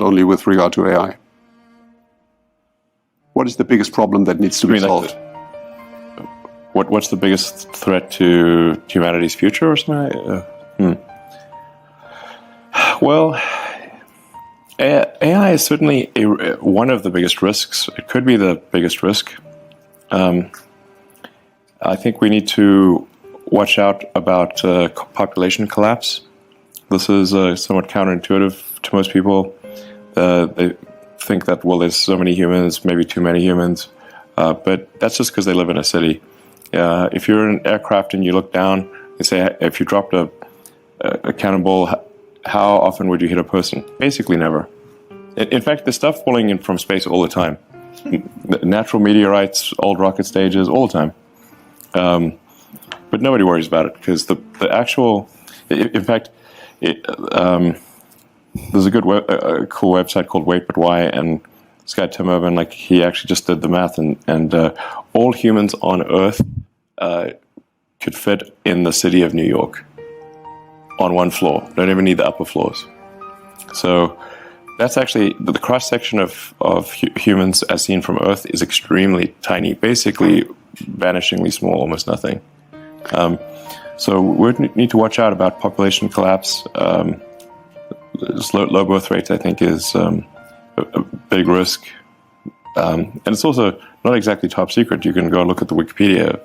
only with regard to AI. What is the biggest problem that needs to be solved? What's the biggest threat to humanity's future or something? Well, AI is certainly one of the biggest risks. It could be the biggest risk. I think we need to watch out about population collapse. This is somewhat counterintuitive to most people. They think that, well, there's so many humans, maybe too many humans, but that's just because they live in a city. If you're in an aircraft and you look down, you say, if you dropped a cannonball, how often would you hit a person? Basically never. In fact, there's stuff falling in from space all the time. Natural meteorites, old rocket stages, all the time. But nobody worries about it because the actual, in fact, there's a good cool website called Wait But Why, and this guy Tim Urban, like, he actually just did the math, and all humans on Earth could fit in the city of New York on one floor. Don't even need the upper floors. So that's actually the cross section of humans as seen from Earth is extremely tiny, basically vanishingly small, almost nothing. So we need to watch out about population collapse. Low birth rates, I think, is a big risk, and it's also not exactly top secret. You can go look at the Wikipedia,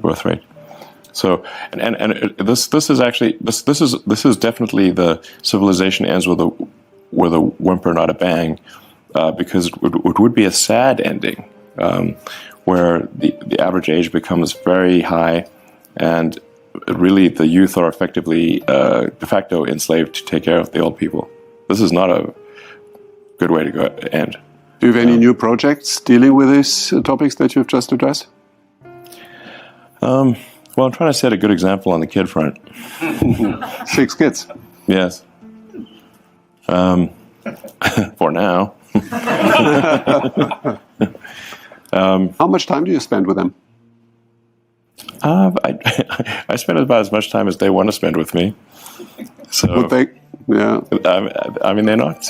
birth rate. So, and this is actually this is definitely the civilization ends with a whimper, not a bang, because it would be a sad ending, where the average age becomes very high, and really the youth are effectively de facto enslaved to take care of the old people. This is not a good way to end. Do you have any new projects dealing with these topics that you've just addressed? Well, I'm trying to set a good example on the kid front. 6 kids. Yes. For now. How much time do you spend with them? I spend about as much time as they want to spend with me. So, would they? Yeah. I mean, they're not.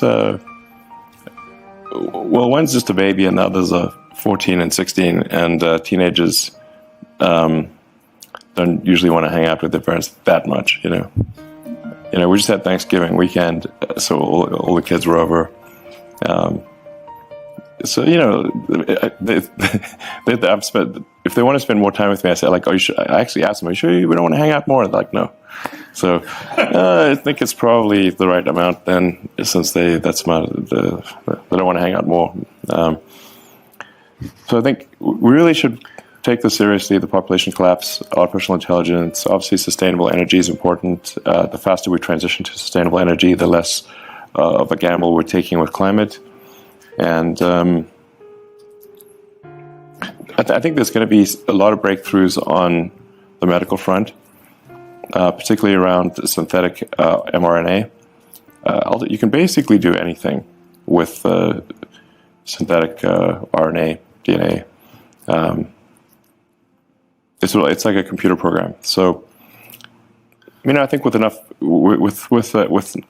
Well, one's just a baby, and the others are 14 and 16, and teenagers don't usually want to hang out with their parents that much. We just had Thanksgiving weekend, so all the kids were over. So if they want to spend more time with me, I say, like, I actually ask them, are you sure we don't want to hang out more? They're like, no. So I think it's probably the right amount then, since they don't want to hang out more. So I think we really should take this seriously, the population collapse, artificial intelligence. Obviously, sustainable energy is important. The faster we transition to sustainable energy, the less of a gamble we're taking with climate. And I think there's going to be a lot of breakthroughs on the medical front, particularly around synthetic mRNA. You can basically do anything with synthetic RNA, DNA. It's like a computer program. So, I think with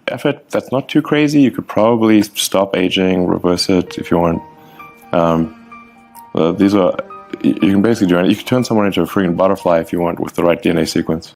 effort, that's not too crazy. You could probably stop aging, reverse it if you want. You can basically do it. You can turn someone into a freaking butterfly if you want with the right DNA sequence.